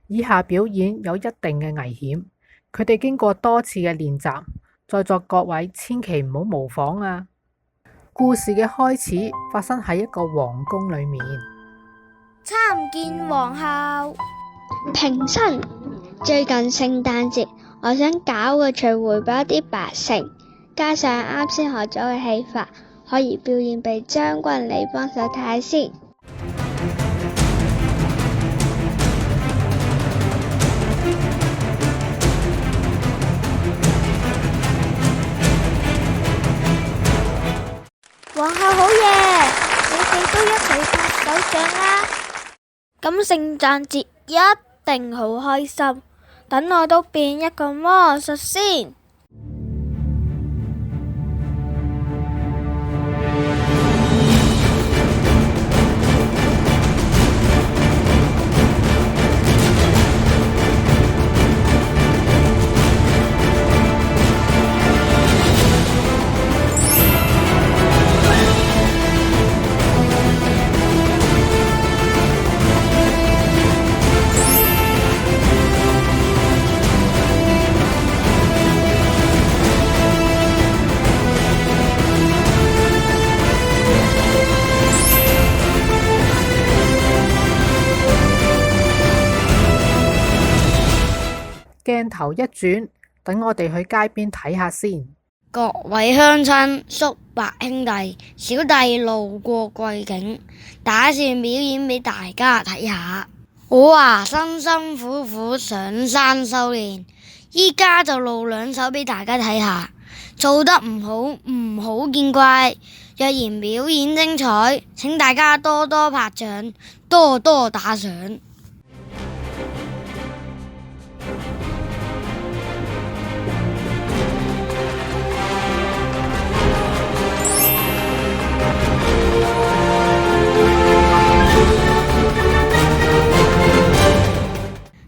以下表演有一定嘅危險，佢哋經過多次嘅練習，在座各位千祈唔好模仿啊！故事嘅開始發生喺一個皇宮裏面。參見皇后。平身，最近聖誕節，我想搞個聚會俾一啲百姓，加上啱先學咗嘅戲法，可以表演俾將軍你幫手睇下先。皇后好嘢，你哋都一齊拍手掌啦！咁聖誕節一定好開心，等我都變一個魔術先。鏡頭一轉，等我哋去街邊睇下先。各位鄉親、叔伯兄弟，小弟路過貴境，打算表演俾大家睇下。我辛辛苦苦上山修煉，依家就露兩手俾大家睇下。做得唔好，唔好見怪。若然表演精彩，請大家多多拍掌，多多打賞。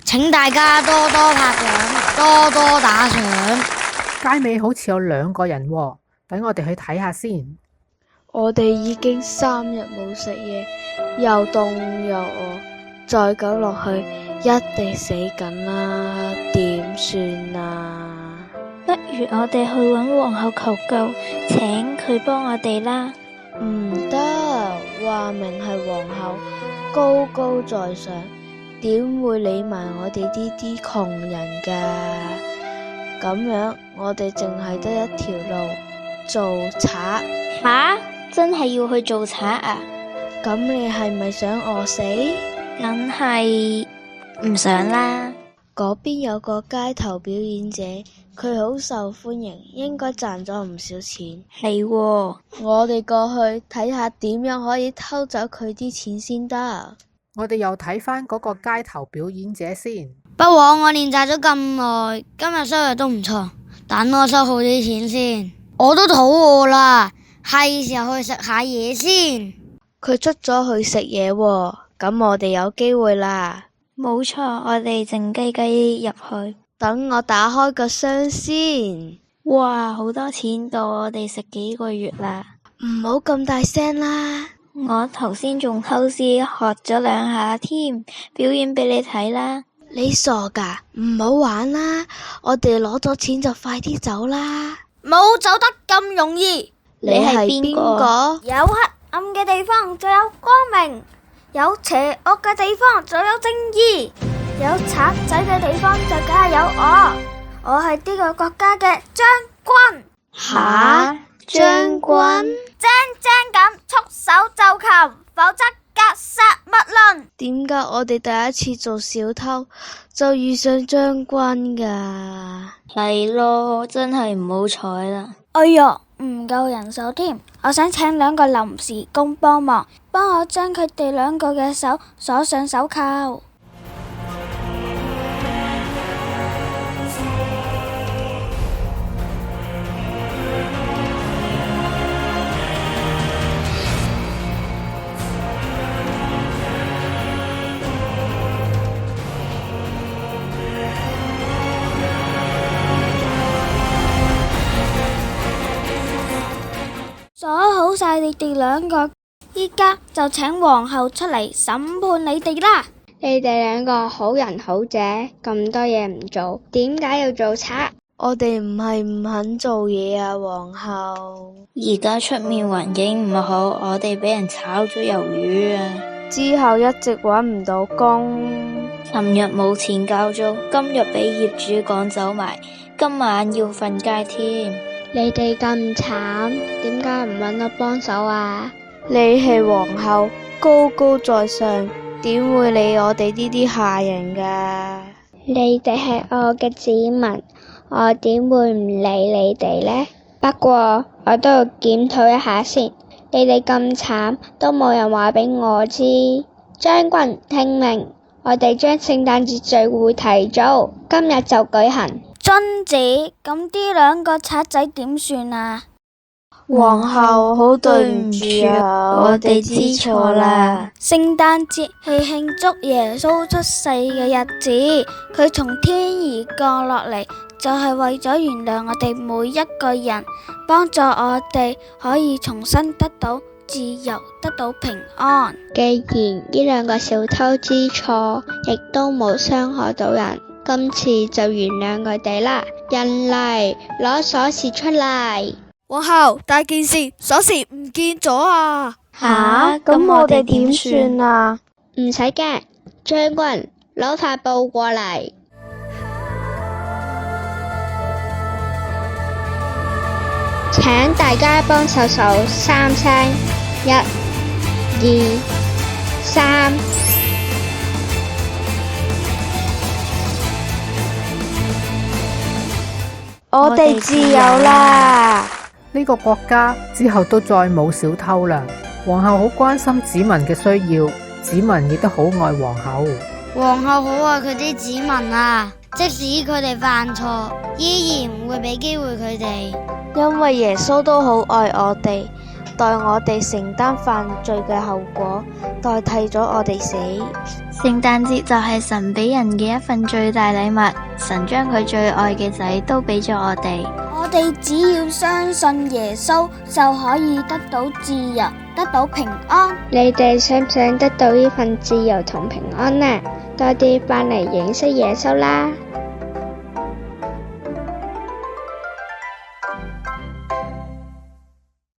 請大家多多拍掌，多多打賞。街尾好似有兩個人喎，等我哋去睇下先。我哋已經3日冇食嘢，又凍又餓，再咁落去一定死緊啦，點算啊？不如我哋去揾皇后求救，請佢幫我哋啦。唔得，話明係皇后，高高在上，點會理埋我哋呢啲窮人㗎？咁樣我哋淨係得一條路，做賊。吓？真係要去做賊啊？咁你係咪想餓死？梗係唔想啦。嗰邊有個街頭表演者，佢好受歡迎，應該賺咗唔少錢。係喎，我哋過去睇下點樣可以偷走佢啲錢先得。我哋又睇返嗰個街頭表演者先。不枉我練習咗咁耐，今日收入都唔錯。等我收好啲錢先，我都肚餓啦，係時候去食下嘢先。佢出咗去食嘢喎，咁我哋有機會啦。冇錯，我哋靜雞雞入去。等我打開個箱先。哇，好多錢，夠我哋食幾個月啦。唔好咁大聲啦。我頭先仲偷師學咗2下添，表演俾你睇啦。你傻噶？唔好玩啦！我哋攞咗錢就快啲走啦。冇走得咁容易。你係邊個？有黑暗嘅地方就有光明，有邪惡嘅地方就有正義，有賊仔嘅地方就梗係有我。我係呢個國家嘅將軍。吓？將軍？正咁束手就擒，否則格殺勿論。點解我哋第一次做小偷就遇上將軍噶？係咯，真係唔好彩啦。哎唷，唔夠人手添，我想請2個臨時工幫忙，幫我將佢哋2個嘅手鎖上手銬。鎖好晒你哋2個，依家就請皇后出嚟審判你哋啦！你哋兩個好人好姐，咁多嘢唔做，點解要做賊？我哋唔係唔肯做嘢啊，皇后。而家出面環境唔好，我哋俾人炒咗魷魚啊！之後一直搵唔到工，尋日冇錢交租，今日俾業主趕走埋，今晚要瞓街添。你哋咁慘，點解唔搵我幫手啊？你係皇后，高高在上，點會理我哋呢啲下人噶？你哋係我嘅子民，我點會唔理你哋呢？不過我都要檢討一下先，你哋咁慘都冇人話俾我知。將軍聽命，我哋將聖誕節聚會提早，今日就舉行。遵旨，咁呢兩個賊仔點算啊？皇后，好對唔住啊，我哋知錯啦。聖誕節係慶祝耶穌出世嘅日子，佢從天而降落嚟，就係為咗原諒我哋每一個人，幫助我哋可以重新得到自由，得到平安。既然呢兩個小偷知錯，亦都冇傷害到人，今次就原諒佢哋啦。人嚟，攞鎖匙出嚟。皇后，大件事，鎖匙唔見咗啊！吓，咁我哋點算啊？唔使驚，將軍攞塊布過嚟。請大家幫手數3聲，1、2、3。我哋自由啦！呢個國家之後都再冇小偷啦。皇后好關心子民嘅需要，子民亦都好愛皇后。皇后好愛佢啲子民啊，即使佢哋犯錯，依然唔會俾機會佢哋。因為耶穌都好愛我哋，代我哋承擔犯罪嘅後果，代替咗我哋死。聖誕節就係神俾人嘅一份最大禮物，神將佢最愛嘅仔都俾咗我哋。我哋只要相信耶穌，就可以得到自由，得到平安。你哋想唔想得到呢份自由同平安呢？多啲返嚟認識耶穌啦！